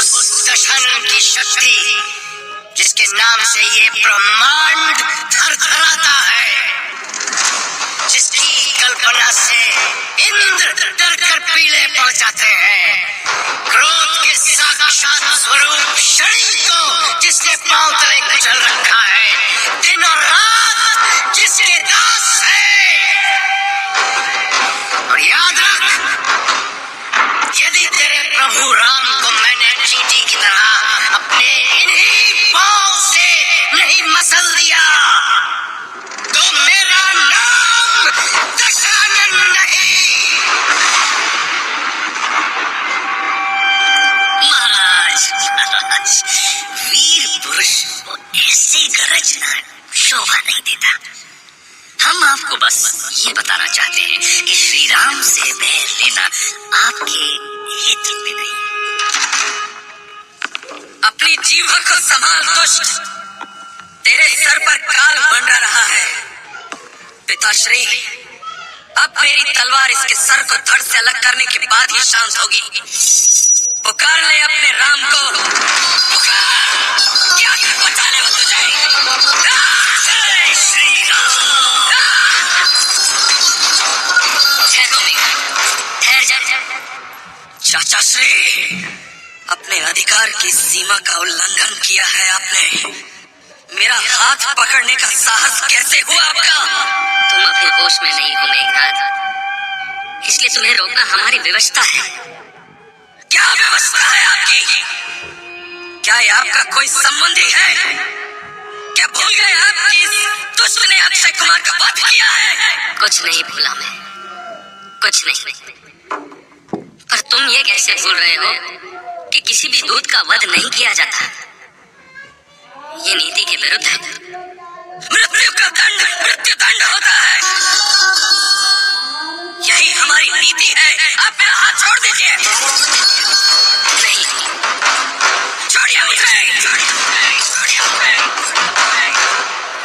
उस दशानन की शक्ति जिसके नाम से ये ब्रह्मांड थरथराता है, जिसकी कल्पना से इंद्र डरकर पीले पड़ जाते हैं, क्रोध के साक्षात स्वरूप शनि को जिसने पांव तले कुचल रखा है, दिन और रात जिसके दास है। और याद रख, यदि तेरे प्रभु राम को मैंने चींटी की तरह अपने इन्हीं पांव से नहीं मसल दिया तो मेरा नाम दशानन नहीं। महाराज, वीर पुरुष को ऐसे गरजना शोभा नहीं देता। हम आपको बस ये बताना चाहते हैं कि श्री राम से बैर लेना आपके हित में नहीं। अपनी जीवा को संभाल दुष्ट, तेरे सर पर काल मंडरा रहा है। पिताश्री, अब मेरी तलवार इसके सर को धड़ से अलग करने के बाद ही शांत होगी। पुकार ले अपने राम को, पुकार, क्या बचा ले वो तुझे। जय श्री राम। ठहर जा चाचा श्री, अपने अधिकार की सीमा का उल्लंघन किया है आपने। मेरा हाथ पकड़ने का साहस कैसे हुआ आपका? तुम अभी होश में नहीं हो मेघनाथ, इसलिए तुम्हें रोकना हमारी व्यवस्था है। क्या व्यवस्था है आपकी? क्या ये आपका कोई संबंधी है? क्या भूल गए आप कि इस दुष्ट ने अक्षय कुमार का वध किया है? कुछ नहीं भूला मैं, कुछ नहीं। पर तुम ये कैसे भूल रहे हो कि किसी भी दूत का वध नहीं किया जाता? ये नीति के विरुद्ध है। मृत्यु का दंड मृत्युदंड होता है, यही हमारी नीति है। आप मेरा हाथ छोड़ दीजिए। नहीं, छोड़िए मुझे।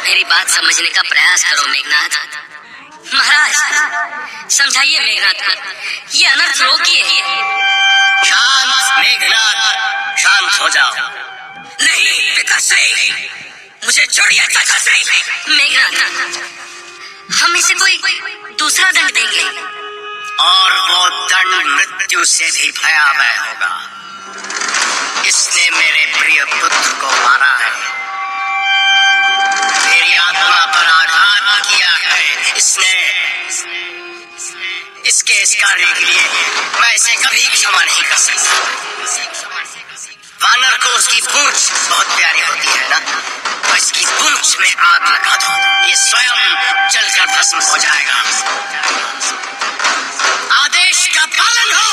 मेरी बात समझने का प्रयास करो मेघनाथ। महाराज, समझाइए मेघनाथ को, ये अनर्थ रोकिए। शांत मेघनाथ, शांत हो जाओ। नहीं पिताश्री, मुझे छोड़िए पिताश्री। मेघनाथ, हम इसे कोई दूसरा दंड देंगे, और वो दंड मृत्यु से भी भयावह होगा। इसने मेरे प्रिय पुत्र को मारा है, मेरी आत्मा पर आघात किया है इसने। इसके इस कार्य के लिए मैं इसे कभी क्षमा नहीं कर सकता। वानर को उसकी पूंछ बहुत प्यारी होती है ना, तो इसकी पूंछ में आग लगा दो, ये स्वयं जलकर भस्म हो जाएगा। आदेश का पालन हो।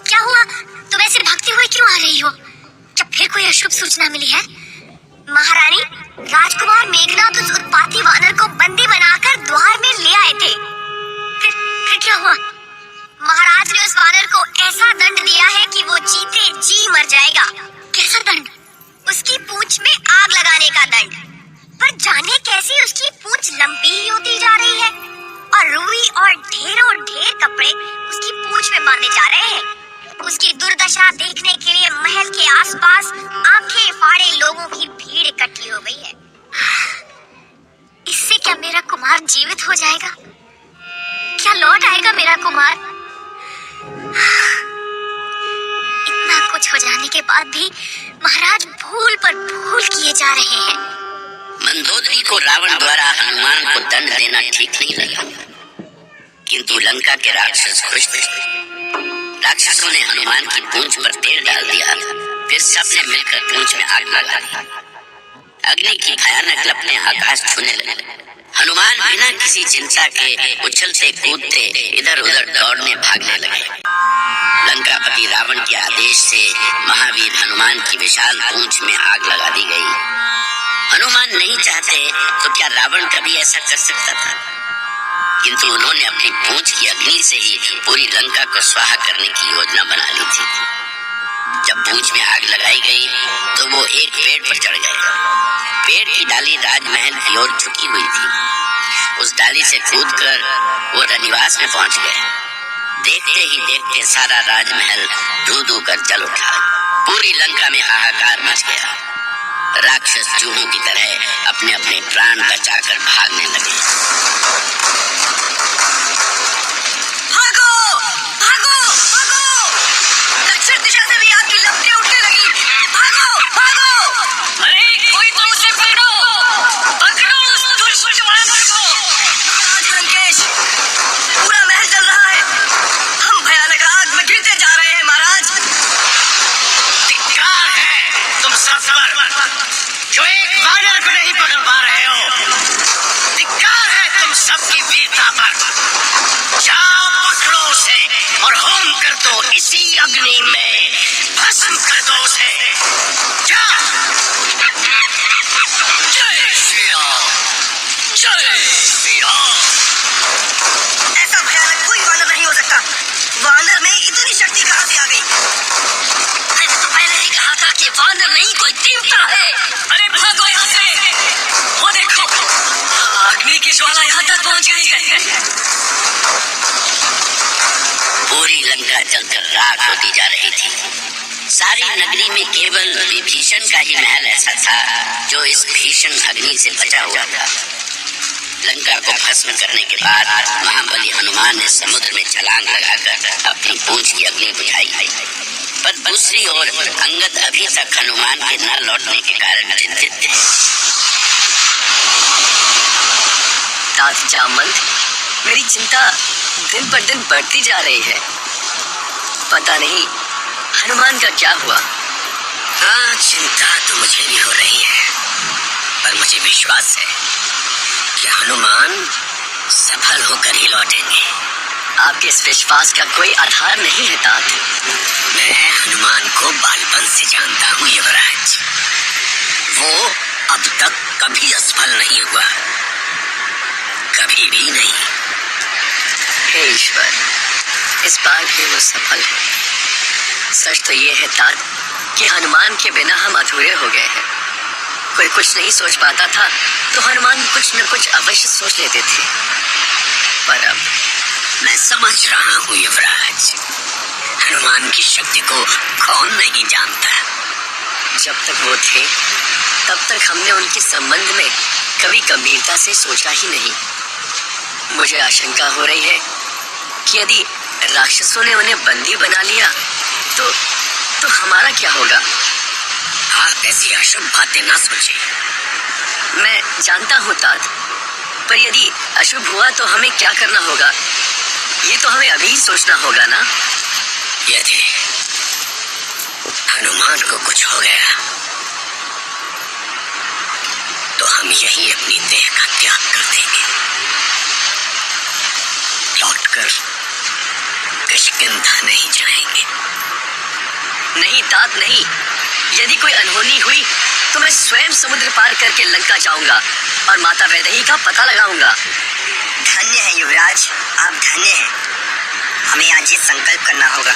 क्या हुआ? तुम ऐसे भागते हुए क्यों आ रही हो? क्या फिर कोई अशुभ सूचना मिली है? महारानी, राजकुमार मेघनाथ उस उत्पाती वानर को बंदी बनाकर द्वार में ले आए थे। फिर क्या हुआ? महाराज ने उस वानर को ऐसा दंड दिया है कि वो जीते जी मर जाएगा। कैसा दंड? उसकी पूंछ में आग लगाने का दंड। पर जाने कैसे उसकी पूंछ लंबी ही होती जा रही है और रुई और ढेरों ढेर कपड़े उसकी पूंछ में बांधे जा रहे हैं। उसकी दुर्दशा देखने के लिए महल के आसपास आंखें फाड़े लोगों की भीड़ इकट्ठी हो गई है। इससे क्या मेरा कुमार जीवित हो जाएगा? क्या लौट आएगा मेरा कुमार? इतना कुछ हो जाने के बाद भी महाराज भूल पर भूल किए जा रहे हैं। मंदोदरी को रावण द्वारा हनुमान को दंड देना ठीक नहीं लगा, किंतु लंका के राक्षस खुश थे। राक्षसों ने हनुमान की पूंछ पर तेल डाल दिया, फिर सबने मिलकर पूंछ में आग लगा दी। अग्नि की भयानक लपटें आकाश छूने लगे। हनुमान बिना किसी चिंता के उछलते कूदते इधर उधर दौड़ने भागने लगे। लंकापति रावण के आदेश से महावीर हनुमान की विशाल पूंछ में आग लगा दी गई। हनुमान नहीं चाहते तो क्या रावण कभी ऐसा कर सकता था? किंतु उन्होंने अपनी पूंछ की अग्नि से ही पूरी लंका को स्वाहा करने की योजना बना ली थी। जब पूंछ में आग लगाई गई तो वो एक पेड़ पर चढ़ गए। डाली राजमहल की ओर झुकी हुई थी। उस डाली से कूदकर वो रनिवास में पहुंच गए। देखते ही देखते सारा राजमहल धू धू कर जल उठा। पूरी लंका में हाहाकार मच गया। राक्षस चूहों की तरह अपने अपने प्राण बचाकर भागने लगे। भागो भागो भागो! दक्षिण दिशा से भी आग की लपटें उठने लगी। भागो भागो! अरे कोई तो उसे पकड़ो! पकड़ो उस दुष्ट वानर को! महाराज लंकेश, पूरा महल जल रहा है। हम भयानक आग में गिरते जा रहे हैं महाराज। धिक्कार है तुम सब पर, जो एक वानर को नहीं पकड़ पा रहे हो। धिक्कार है तुम सबकी वीरता पर। जाओ पकड़ो उसे और होम कर दो इसी अग्नि में, भस्म कर दो उसे। जाओ। जय श्री राम! जय श्री राम! ऐसा भयानक कोई वानर नहीं हो सकता। वानर में इतनी शक्ति कहाँ से आ गई? मैंने तो पहले ही कहा था कि वानर नहीं कोई देवता है। अरे भागो यहाँ से! वो देखो, अग्नि की ज्वाला यहाँ तक पहुँच गई है। पूरी लंका जलकर राख होती जा रही थी। सारी नगरी में केवल विभीषण का ही महल ऐसा था जो इस भीषण अग्नि से बचा हुआ था। लंका को भस्म करने के बाद महाबली हनुमान ने समुद्र में छलांग लगाकर अपनी पूंछ की अग्नि बुझाई। पर दूसरी ओर अंगद अभी तक हनुमान के न लौटने के कारण चिंतित थे। तात जामवंत, मेरी चिंता दिन पर दिन बढ़ती जा रही है। पता नहीं हनुमान का क्या हुआ। हाँ, चिंता तो मुझे भी हो रही है, पर मुझे विश्वास है कि हनुमान सफल होकर ही लौटेंगे। आपके इस विश्वास का कोई आधार नहीं है तात। मैं हनुमान को बालपन से जानता हूँ युवराज। वो अब तक कभी असफल नहीं हुआ, कभी भी नहीं। हे ईश्वर, इस बार भी वो सफल है। सच तो ये है तात कि हनुमान के बिना हम अधूरे हो गए हैं। कोई कुछ नहीं सोच पाता था तो हनुमान कुछ न कुछ अवश्य सोच लेते थे। पर अब मैं समझ रहा हूँ युवराज, हनुमान की शक्ति को कौन नहीं जानता। जब तक वो थे तब तक हमने उनके संबंध में कभी गंभीरता से सोचा ही नहीं। मुझे आशंका हो रही है कि यदि राक्षसों ने उन्हें बंदी बना लिया तो हमारा क्या होगा। आप ऐसी अशुभ बातें ना सोचे। मैं जानता हूँ तात, पर यदि अशुभ हुआ तो हमें क्या करना होगा, ये तो हमें अभी ही सोचना होगा ना। यदि हनुमान को कुछ हो गया तो हम यही अपनी देह का त्याग कर देंगे, लौटकर किष्किंधा नहीं जाएंगे। नहीं तात नहीं, यदि कोई अनहोनी हुई तो मैं स्वयं समुद्र पार करके लंका जाऊंगा और माता वैदेही का पता लगाऊंगा। धन्य है युवराज, आप धन्य हैं। हमें आज ये संकल्प करना होगा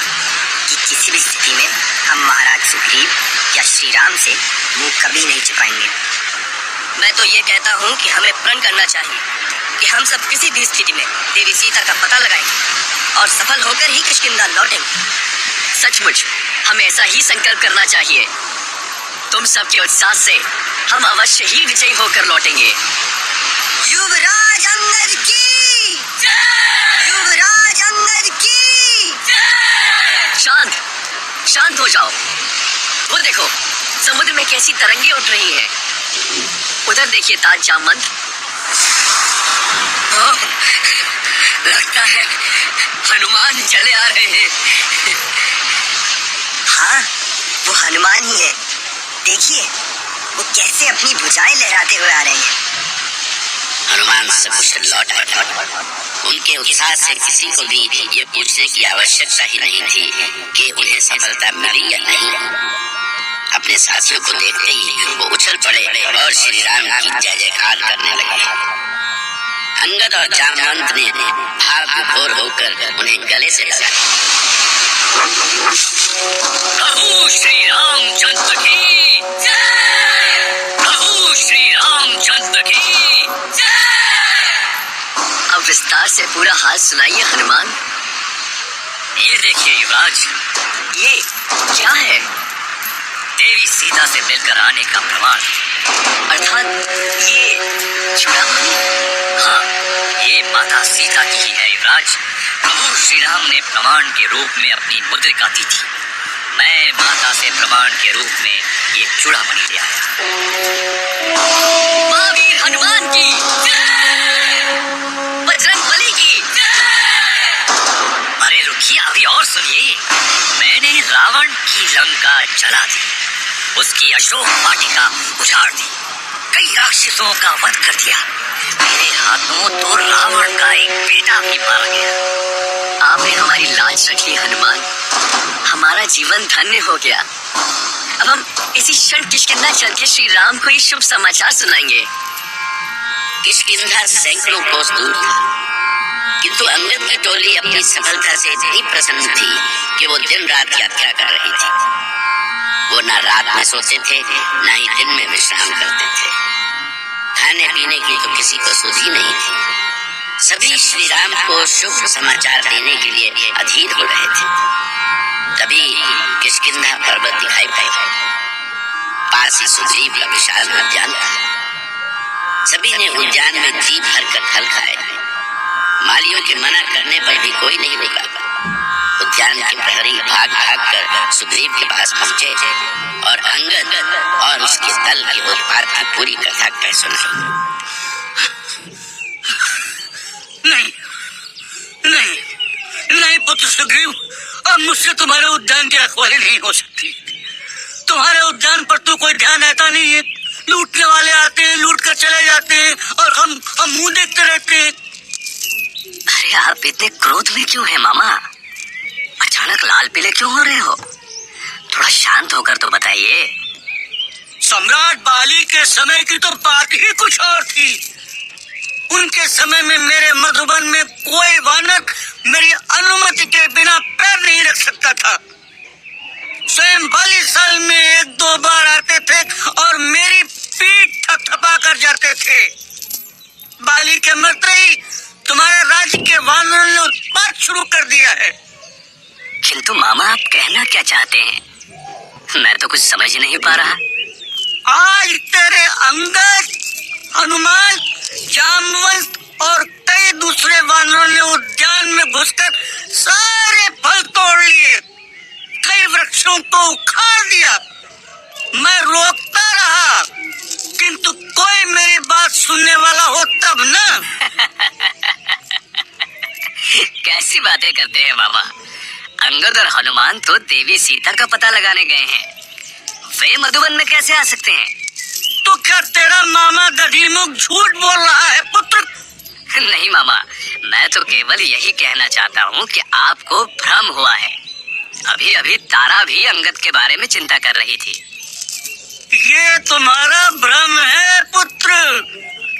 कि किसी भी स्थिति में हम महाराज सुग्रीव या श्री राम से मुंह कभी नहीं छिपाएंगे। मैं तो ये कहता हूँ कि हमें प्रण करना चाहिए कि हम सब किसी भी स्थिति में देवी सीता का पता लगाएंगे और सफल होकर ही किष्किंधा लौटेंगे। सचमुच हमें ऐसा ही संकल्प करना चाहिए। तुम सबके उत्साह से हम अवश्य ही विजयी होकर लौटेंगे। युवराज अंगद की जय! युवराज अंगद की जय! शांत हो जाओ। वो देखो, समुद्र में कैसी तरंगे उठ रही हैं। उधर देखिए तात जामवंत। लगता है हनुमान चले आ रहे हैं। हाँ, वो हनुमान ही है। देखिए वो कैसे अपनी भुजाएं लहराते हुए आ रहे हैं। हनुमान सकुशल लौट आए। उनके उत्साह से किसी को भी ये पूछने की आवश्यकता ही नहीं थी कि उन्हें सफलता मिली या नहीं। अपने साथियों को देखते ही वो उछल पड़े और श्री राम की जय जयकार करने लगे। अंगद और जामवंत ने भाव विभोर होकर उन्हें गले से लगा। प्रभु श्री रामचंद्र की जय! प्रभु श्री राम रामचंद्र की जय। अब विस्तार से पूरा हाल सुनाइए हनुमान। ये देखिए युवराज, ये क्या है? देवी सीता से मिलकर आने का प्रमाण। अर्थात ये चूड़ामणि? हाँ, ये माता सीता की ही है युवराज। प्रभु श्री राम ने प्रमाण के रूप में अपनी मुद्रिका दी थी। मैं माता से प्रमाण के रूप में ये चूड़ामणि ले आया। महावीर हनुमान की जय, बजरंगबली की जय। अरे रुकिए, अभी और सुनिए। मैंने रावण की लंका जला दी, उसकी अशोक वाटिका उजाड़ दी, कई राक्षसों का वध कर दिया। मेरे हाथों तो रावण का एक बेटा भी मारा गया। आपने हमारी लाज रख ली हनुमान, हमारा जीवन धन्य हो गया। अब हम इसी क्षण किष्किंधा चल के श्री राम को ये शुभ समाचार सुनाएंगे। किष्किंधा सैकड़ों कोस दूर था, किंतु अंगद की टोली अपनी सफलता से इतनी प्रसन्न थी कि वो दिन रात यात्रा कर रही थी। वो न रात में सोते थे, न ही दिन में विश्राम करते थे। खाने पीने की तो किसी को सुध ही नहीं थी। सभी श्री राम को शुभ समाचार देने के लिए अधीर हो रहे थे। तभी किष्किंधा पर्वत दिखाई पड़ा। पास ही सुग्रीव का विशाल उद्यान था। सभी ने उद्यान में जी भरकर फल खाए। मालियों के मना करने पर भी कोई नहीं रुका। उद्यान के प्रहरी भाग भाग कर सुग्रीव के पास पहुंचे और अंगद और उसके दल के उत्पात की पूरी कथा कह सुनाई। नहीं नहीं नहीं पुत्र सुग्रीव, अब मुझसे तुम्हारे उद्यान की रखवाली नहीं हो सकती। तुम्हारे उद्यान पर तो कोई ध्यान रहता नहीं है। लूटने वाले आते हैं, लूट कर चले जाते हैं और हम मुंह देखते रहते हैं। अरे आप इतने क्रोध में क्यों हैं मामा? अचानक लाल पीले क्यों हो रहे हो? थोड़ा शांत होकर तो बताइए। सम्राट बाली के समय की तो बात ही कुछ और थी। उनके समय में मेरे मधुबन में कोई वानर मेरी अनुमति के बिना पैर नहीं रख सकता था। स्वयं बाली साल में एक दो बार आते थे और मेरी पीठ थपथपा कर जाते थे। बाली के मरते ही तुम्हारे राज्य के वानरों ने उत्पात शुरू कर दिया है। किंतु मामा आप कहना क्या चाहते हैं? मैं तो कुछ समझ नहीं पा रहा। आज तेरे अंगद, हनुमान, जामवंत और कई दूसरे वानरों ने उद्यान में घुसकर सारे फल तोड़ लिए, कई वृक्षों को उखाड़ दिया। मैं रोकता रहा, किंतु कोई मेरी बात सुनने वाला हो तब ना। कैसी बातें करते हैं मामा? अंगद और हनुमान तो देवी सीता का पता लगाने गए हैं। वे मधुबन में कैसे आ सकते हैं? तो क्या तेरा मामा दधीमुख झूठ बोल रहा है पुत्र? नहीं मामा, मैं तो केवल यही कहना चाहता हूँ कि आपको भ्रम हुआ है। अभी अभी तारा भी अंगद के बारे में चिंता कर रही थी। ये तुम्हारा भ्रम है पुत्र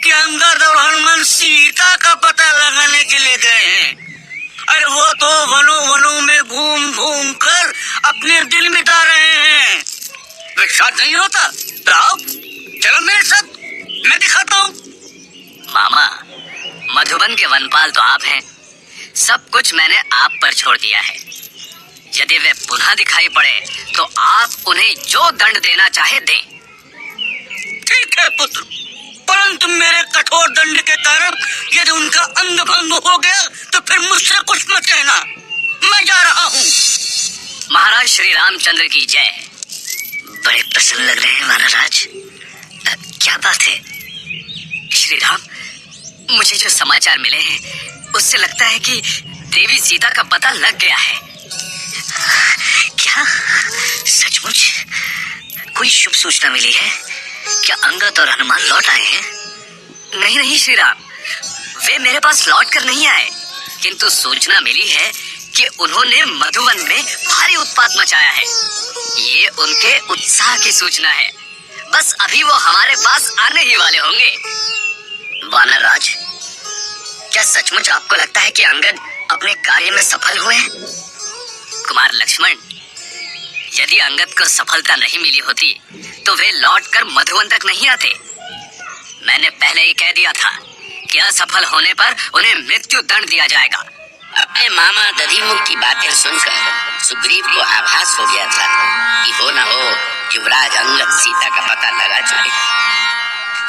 कि अंगद और हनुमान सीता का पता लगाने के लिए गए हैं। अरे वो तो वनों वनों में घूम घूम कर अपने दिल मिटा रहे हैं। विश्वास नहीं होता तो आओ, चलो मेरे साथ, मैं दिखाता हूँ। मामा, मधुबन के वनपाल तो आप हैं। सब कुछ मैंने आप पर छोड़ दिया है। यदि वे पुनः दिखाई पड़े तो आप उन्हें जो दंड देना चाहे दें। ठीक है पुत्र, परंतु मेरे कठोर दंड के कारण यदि उनका अंग भंग हो गया तो फिर मुझसे कुछ मत कहना। मैं जा रहा हूँ। महाराज श्री रामचंद्र की जय। बड़े प्रसन्न लग रहे हैं महाराज। क्या बात है? श्री राम, मुझे जो समाचार मिले हैं उससे लगता है कि देवी सीता का पता लग गया है। क्या सचमुच कोई शुभ सूचना मिली है? क्या अंगद और हनुमान लौट आए हैं? नहीं नहीं श्री राम, वे मेरे पास लौट कर नहीं आए, किंतु सूचना मिली है कि उन्होंने मधुवन में भारी उत्पात मचाया है। ये उनके उत्साह की सूचना है। बस अभी वो हमारे पास आने ही वाले होंगे। वानर राज, क्या सचमुच आपको लगता है कि अंगद अपने कार्य में सफल हुए हैं? कुमार लक्ष्मण, यदि अंगद को सफलता नहीं मिली होती तो वे लौटकर मधुवन तक नहीं आते। मैंने पहले ही कह दिया था कि असफल होने पर उन्हें मृत्यु दंड दिया जाएगा। अपने मामा दधिमुख की बातें सुनकर सुग्रीव को आभास हो गया था कि हो न हो युवराज अंगद सीता का पता लगा चुके।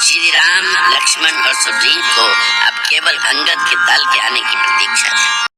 श्री राम, लक्ष्मण और सुग्रीव को अब केवल अंगद के दल के आने की प्रतीक्षा थी।